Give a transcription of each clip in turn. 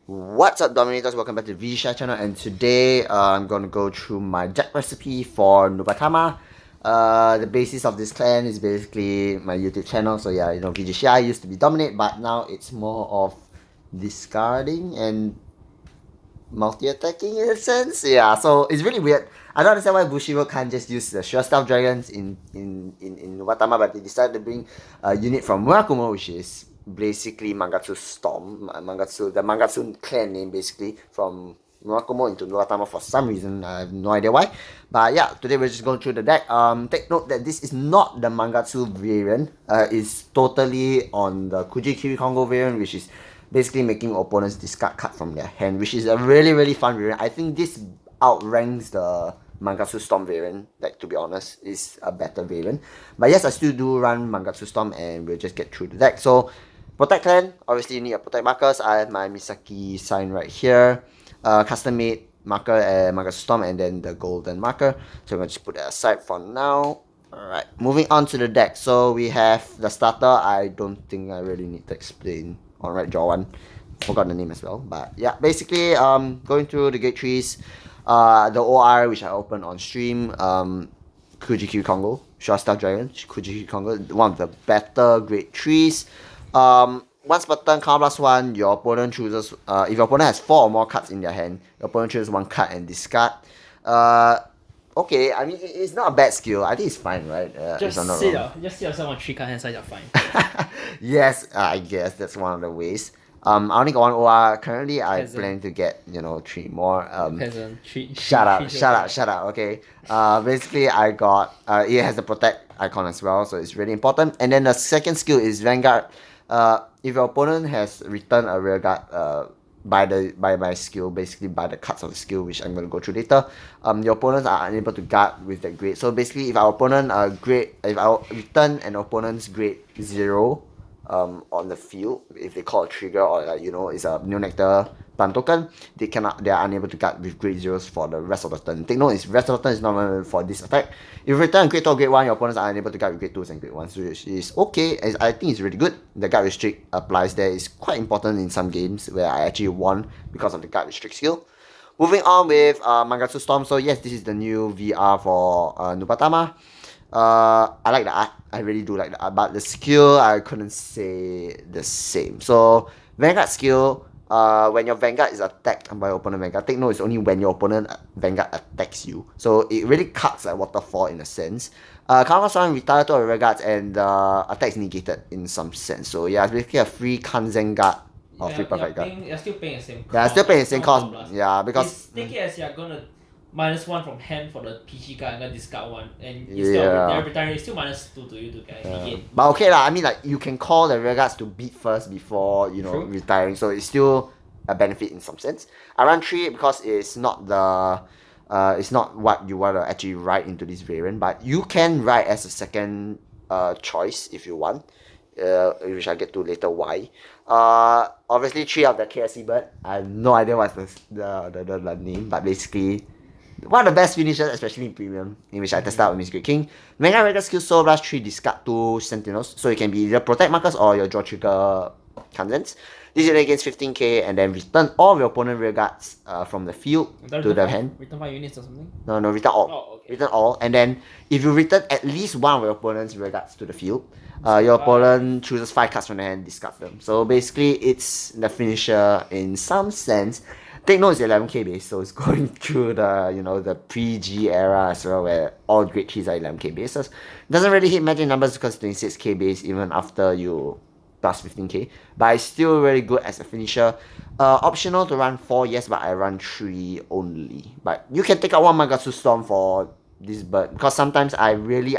What's up, Dominators? Welcome back to the ShiHai channel, and today I'm going to go through my deck recipe for Nubatama. The basis of this clan is basically my YouTube channel, so yeah, ShiHai used to be Dominate, but now it's more of discarding and multi-attacking in a sense. Yeah, so it's really weird. I don't understand why Bushido can't just use the Sure Stealth Dragons in Nubatama, but they decided to bring a unit from Murakumo, which is basically Magatsu Storm, the Magatsu clan name basically, from Murakumo into Nubatama for some reason. I have no idea why. But yeah, today we're just going through the deck. Take note that this is not the Magatsu variant. It's totally on the Kuji Kongo variant, which is basically making opponents discard card from their hand, which is a really fun variant. I think this outranks the Magatsu Storm variant, like, to be honest, is a better variant. But yes, I still do run Magatsu Storm, and we'll just get through the deck. So, Protect Clan, obviously you need a Protect markers. I have my Misaki sign right here. Custom made marker and Magatsu Storm, and then the golden marker. So I'm going to just put that aside for now. Alright, moving on to the deck. So we have the starter. I don't think I really need to explain. Alright, draw one. Forgot the name as well. But yeah, basically going through the gate trees. The OR which I opened on stream. Kuji Kongo. Short Stealth Dragon. Kuji Kongo. One of the better grade trees. Once per turn, counter plus one, your opponent chooses, if your opponent has 4 or more cards in their hand, your opponent chooses 1 card and discard. Okay, I mean, it's not a bad skill. I think it's fine, right? Just sit yourself on 3 card hand side, you're fine. Yes, I guess that's one of the ways. I only got 1 OR. Currently, I plan to get, 3 more. Peasant. Shut up, okay. Basically, I got, it has the Protect icon as well, so it's really important. And then the second skill is Vanguard. If your opponent has returned a rearguard by my skill, basically by the cards of the skill, which I'm going to go through later, your opponents are unable to guard with that grade. So basically, if our opponent if I return an opponent's grade 0 on the field, if they call a trigger or it's a New Nectar plant token, they are unable to guard with grade 0s for the rest of the turn. Take note, rest of the turn is not for this attack. If you return grade 2 or grade 1, your opponents are unable to guard with grade 2s and grade 1s, which is okay. I think it's really good. The guard restrict applies there. It's quite important in some games where I actually won because of the guard restrict skill. Moving on with Magatsu Storm. So yes, this is the new VR for Nubatama. I like the art. I really do like the art, but the skill I couldn't say the same. So Vanguard skill, when your Vanguard is attacked by your opponent Vanguard, take note, it's only when your opponent Vanguard attacks you. So it really cuts like waterfall in a sense. Counter one retire to a Vanguard and the attack is negated in some sense. So yeah, it's basically a free Kanzen guard or free perfect guard. You're still paying the same cost. Yeah, still paying the same cost. Yeah, because take it as you're gonna -1 from hand for the PG card and then discard 1, and instead of retiring, it's still -2 to you to get negate. But okay lah, I mean, like, you can call the rearguards to beat first before retiring, so it's still a benefit in some sense. I run 3 because it's not it's not what you want to actually write into this variant, but you can write as a second choice if you want, which I'll get to later why. Obviously 3 of the KSC bird. I have no idea what's the name, but basically one of the best finishers, especially in premium, in which I tested out with Miss Great King. Mega Regular skill Soul Blast 3, discard 2 Sentinels, so it can be either Protect markers or your draw trigger Kanzens. This unit against 15k, and then return all of your opponent rearguards from the field to the hand. Return 5 units or something? No, return all. Oh, okay. Return all, and then if you return at least one of your opponent's rearguards to the field, your opponent chooses 5 cards from the hand, discards them. So basically, it's the finisher in some sense. Take note, it's 11k base, so it's going through the the pre-G era as well, where all great trees are 11k bases. Doesn't really hit magic numbers because 26k base even after you plus 15k, but it's still really good as a finisher. Optional to run 4, yes, but I run 3 only. But you can take out 1 Magatsu Storm for this bird, because sometimes it's really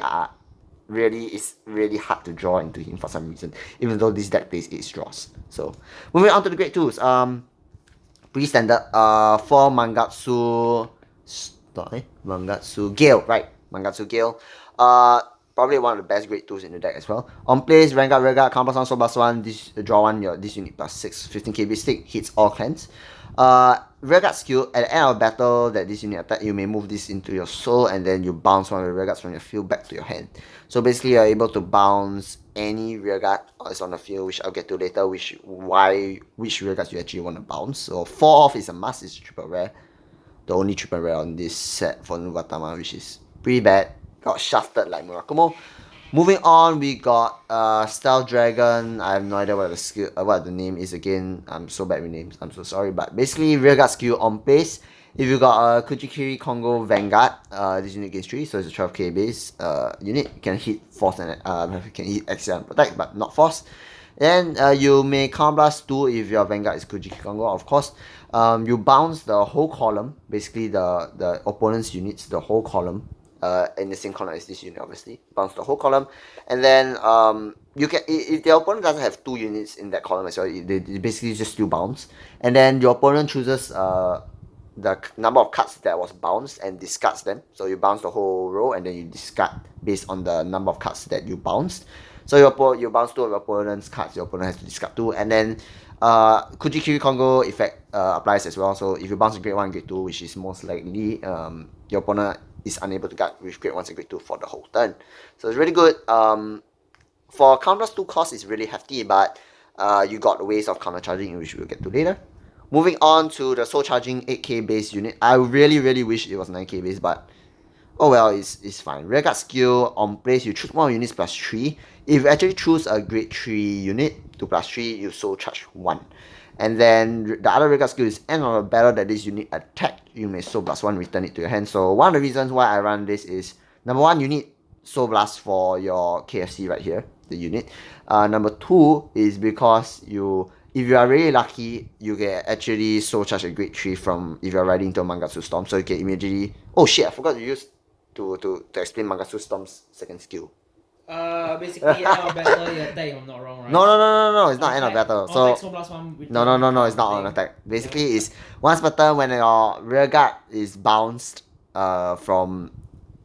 hard to draw into him for some reason, even though this deck plays 8 draws. So moving on to the grade 2s. Pretty standard. For Magatsu Gale, right? Magatsu Gale. Probably one of the best grade 2s in the deck as well. On plays, Vanguard, counter plus 1, Soul plus 1, draw 1, this unit plus 6, 15k base stick, hits all clans. Rearguard skill, at the end of battle that this unit attack, you may move this into your soul, and then you bounce one of the rearguards from your field back to your hand. So basically, you're able to bounce any rearguard is on the field, which I'll get to later, which rearguards you actually want to bounce. So 4 off is a must, it's triple rare. The only triple rare on this set for Nubatama, which is pretty bad. Got shafted like Murakumo. Moving on, we got Stealth Dragon. I have no idea what the skill, what the name is again. I'm so bad with names. I'm so sorry. But basically, rearguard skill on base. If you got a Kujikiri Kongo Vanguard, this unit gains 3, so it's a 12k base unit. You can hit force and you can hit Excel and protect, but not force. Then you may counterblast 2 if your Vanguard is Kujiki Kongo, of course. You bounce the whole column, basically the opponent's units, the whole column. In the same column as this unit, obviously. Bounce the whole column. And then you can, if the opponent doesn't have 2 units in that column as well, they basically just still bounce. And then your opponent chooses the number of cards that was bounced and discards them. So you bounce the whole row and then you discard based on the number of cards that you bounced. So you bounce 2 of your opponent's cards, your opponent has to discard 2. And then Kujikiri Kongo effect applies as well. So if you bounce a grade 1, grade 2, which is most likely, your opponent is unable to guard with grade 1 and grade 2 for the whole turn. So it's really good. For counters 2 cost, it's really hefty, but you got ways of counter charging, which we'll get to later. Moving on to the soul charging 8k base unit. I really wish it was 9k base, but oh well, it's fine. Rearguard skill on place, you choose 1 units plus 3. If you actually choose a grade 3 unit, 2 plus 3, you soul charge 1. And then the other rearguard skill is end of a battle that this unit attacked, you may soul blast 1, return it to your hand. So one of the reasons why I run this is, number 1, you need soul blast for your KFC right here, the unit. Number 2 is because if you are really lucky, you can actually soul charge a grade 3 from if you're riding to a Magatsu Storm. So you can immediately, oh shit, I forgot to use to explain Magatsu Storm's second skill. Basically end of battle you attack, if I'm not wrong, right? No, it's not end of battle. So no, it's not on attack. Basically, it's once per turn when your rearguard is bounced from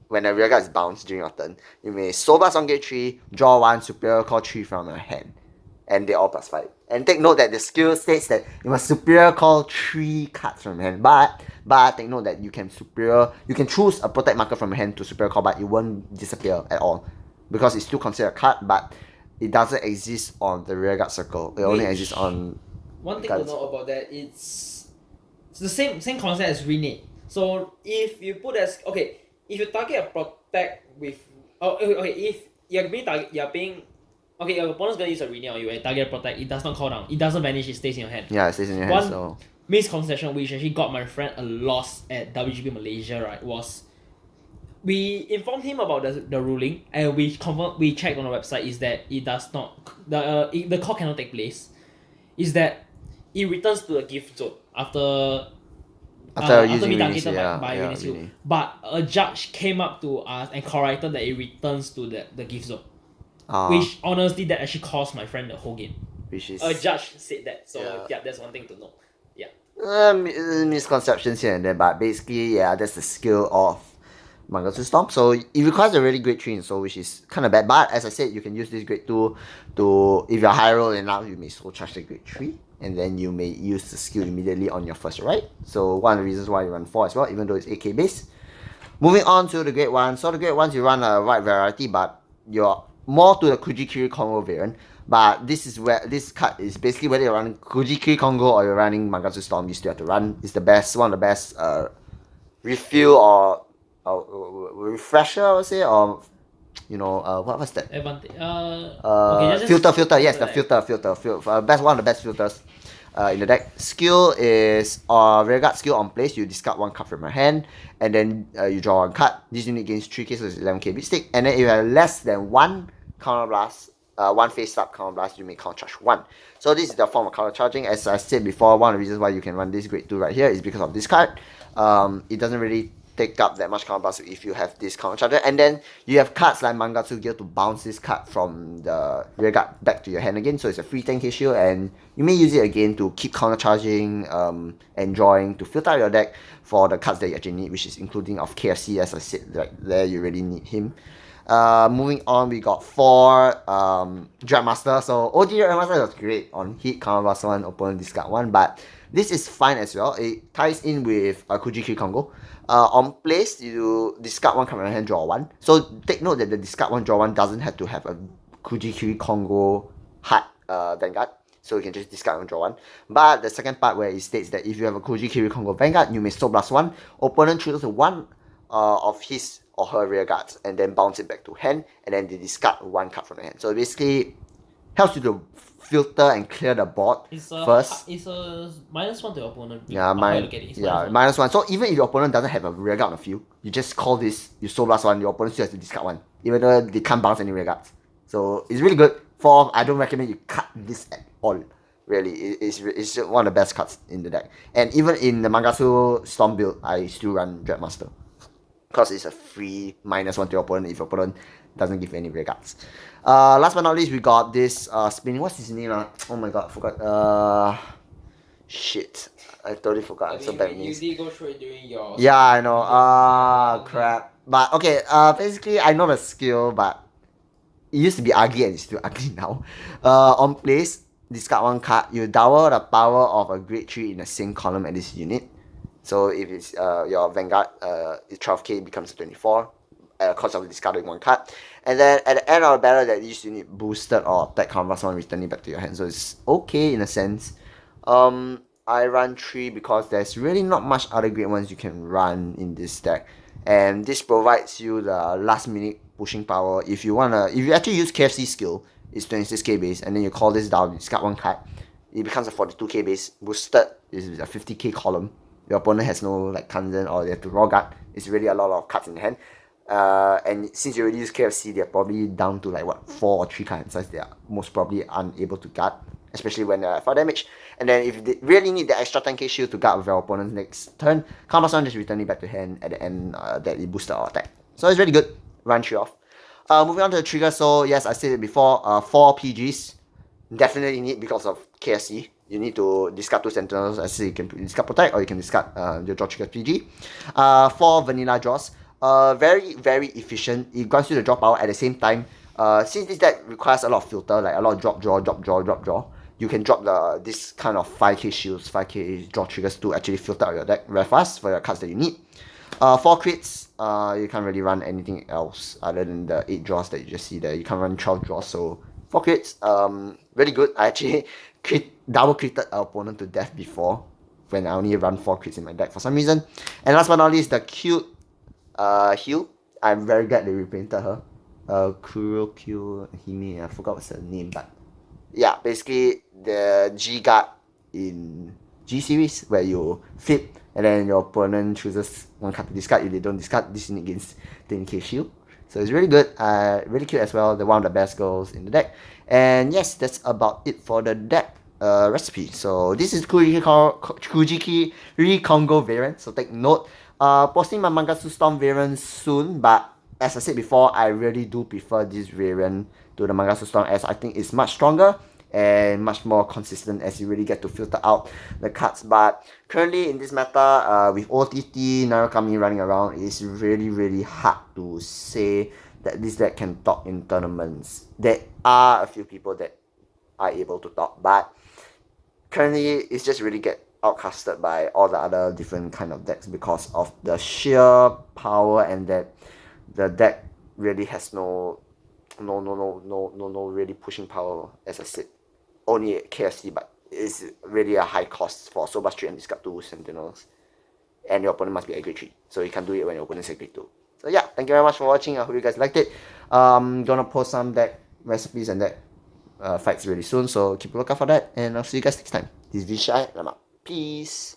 when a rearguard is bounced during your turn, you may soul blast on grade 3, draw 1 superior call 3 from your hand. And they all plus 5. And take note that the skill states that you must superior call 3 cards from your hand. But take note that you can choose a protect marker from your hand to superior call, but it won't disappear at all. Because it's still considered a card, but it doesn't exist on the rearguard circle. It only exists on... One thing to know about that, it's the same concept as renate. So if you put as... Okay, if you target a protect with... if you're being... Okay, your opponent's gonna use a renate on you and target a protect, it does not call down. It doesn't vanish, it stays in your hand. Yeah, it stays in your hand, so... misconception which actually got my friend a loss at WGP Malaysia, right, was... We informed him about the ruling and we checked on the website is that it does not the call cannot take place. Is that it returns to the gift zone after being targeted by Unisio. But a judge came up to us and corrected that it returns to the gift zone. Which honestly that actually cost my friend the whole game. Which is a judge said that. So yeah, that's one thing to know. Yeah. Misconceptions here and there, but basically that's the skill of Magatsu Storm. So it requires a really grade 3 in Soul, which is kind of bad. But as I said, you can use this grade 2 to, if you're high roll enough, you may soul charge the grade 3. And then you may use the skill immediately on your first ride. So one of the reasons why you run 4 as well, even though it's 8k base. Moving on to the grade 1. So the grade 1s you run a wide variety, but you're more to the Kujikiri Kongo variant. But this is where this card is basically whether you're running Kujikiri Kongo or you're running Magatsu Storm, you still have to run. It's the best, one of the best refill or refresher, I would say, or what's that? Advantage. Filter. Yes, the filter. Best one of the best filters in the deck. Skill is rearguard skill on place. You discard 1 card from your hand, and then you draw 1 card. This unit gains 3k, so it's 11k beat stick. And then if you have less than 1 counter blast, 1 face up counter blast, you may counter charge 1. So this is the form of counter charging. As I said before, one of the reasons why you can run this grade 2 right here is because of this card. It doesn't really take up that much counter blast if you have this counter charger. And then you have cards like Magatsu Gear to bounce this card from the rearguard back to your hand again. So it's a free 10k shield, and you may use it again to keep counter charging and drawing to filter out your deck for the cards that you actually need, which is including of KFC. As I said, right there, you really need him. Moving on, we got 4 Dreadmaster. So OG Dreadmaster was great on hit, counter blast 1, opponent discard 1, but this is fine as well. It ties in with Kujikiri Kongo. On place, you discard 1 card from your hand, draw 1. So take note that the discard 1, draw 1 doesn't have to have a Kujikiri Kongo hard Vanguard. So you can just discard and draw one. But the second part where it states that if you have a Kujikiri Kongo Vanguard, you may Soul Blast one. Opponent chooses one of his or her rear guards and then bounce it back to hand, and then they discard one card from the hand. So it basically helps you to filter and clear the board first. It's a -1 to your opponent. Yeah, -1. -1. So even if your opponent doesn't have a rear guard on the field, you just call this, you Soul Blast one, your opponent still has to discard one, even though they can't bounce any rear guards. So it's really good. I don't recommend you cut this at all. Really, it's one of the best cards in the deck. And even in the Magatsu Storm build, I still run Dreadmaster. Because it's a free -1 to your opponent if your opponent doesn't give any rear guards. Last but not least, we got this spinning. What's his name? Oh my god, I forgot. Shit. I totally forgot. I'm so bad at names. You did go through it during your... Yeah, I know. Crap. But okay, basically, I know the skill, but it used to be ugly and it's still ugly now. On place, discard one card. You double the power of a grade 3 in the same column at this unit. So if it's your Vanguard, 12k becomes 24 at the cost of discarding one card. And then at the end of the battle, that this unit boosted or attack combat one, returning back to your hand. So it's okay in a sense. I run 3 because there's really not much other great ones you can run in this deck. And this provides you the last minute pushing power. If you actually use KFC skill, it's 26k base, and then you call this down, you discard one card, it becomes a 42k base. Boosted is a 50k column. Your opponent has no like Kanzen or they have to raw guard. It's really a lot of cards in the hand. And since you already use KFC, they're probably down to like what 4 or 3 cards in size. They are most probably unable to guard, especially when they're 4 damage. And then if they really need the extra 10k shield to guard with your opponent's next turn, combat one just return it back to hand at the end that it boosted our attack. So it's really good. Run 3 off. Moving on to the trigger. So yes, I said it before. 4 PGs definitely need because of KSC. You need to discard 2 sentinels. I say you can discard protect or you can discard your draw trigger PG. 4 vanilla draws. Very very efficient. It grants you the draw power at the same time. Since this deck requires a lot of filter, like a lot of drop draw, you can drop this kind of 5k shields, 5k draw triggers to actually filter out your deck very fast for your cards that you need. 4 crits, you can't really run anything else other than the 8 draws that you just see there. You can't run 12 draws, so 4 crits, really good. I actually double critted our opponent to death before when I only run 4 crits in my deck for some reason. And last but not least, the cute heal. I'm very glad they repainted her. Kurokyo Hime, I forgot what's her name, but yeah, basically the G guard in G series where you flip and then your opponent chooses one card to discard. If they don't discard, this unit gains 10k shield. So it's really good, really cute as well. They're one of the best girls in the deck. And yes, that's about it for the deck recipe. So this is Kujikiri Kongo variant, so take note. Posting my Magatsu Storm variant soon, but as I said before, I really do prefer this variant to the Magatsu Storm as I think it's much stronger and much more consistent as you really get to filter out the cards. But currently in this meta, with OTT, Narukami running around, it's really hard to say that this deck can top in tournaments. There are a few people that are able to top, but currently it's just really get outcasted by all the other different kind of decks because of the sheer power and that the deck really has no really pushing power. As I said, only KFC, but it's really a high cost for Soul Blast 3 and discard 2 sentinels, and your opponent must be a grade 3, so you can do it when your opponent is a grade 2. So yeah, thank you very much for watching. I hope you guys liked it. I'm gonna post some deck recipes and deck fights really soon, so keep a lookout for that, and I'll see you guys next time. This is V-ShiHai, and I'm out. Peace.